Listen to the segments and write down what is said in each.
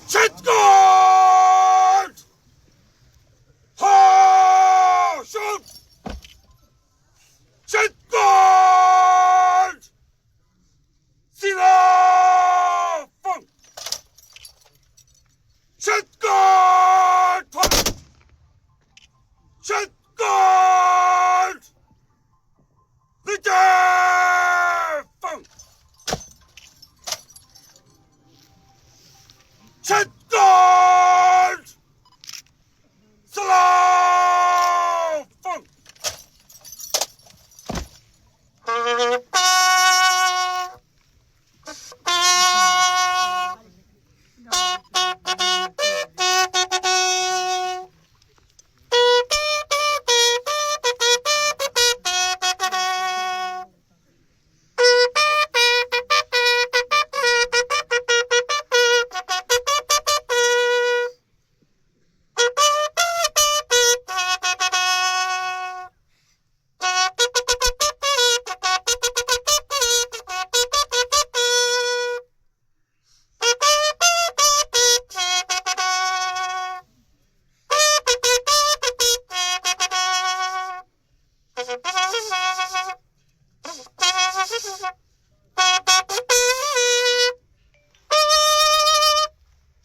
Shit guard! Ha! Shoot! Shit guard! Sila! Fun! Shit guard! Fun! Shit guard! Litter! Fun! Shit guard! Slow! Fun!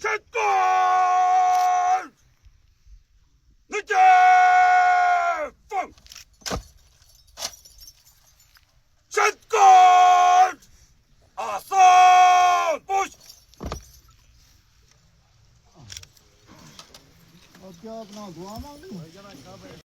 Shit guard! Litter! Fun! Shit guard! Awesome! Push! Wat je op nou, doe allemaal niet.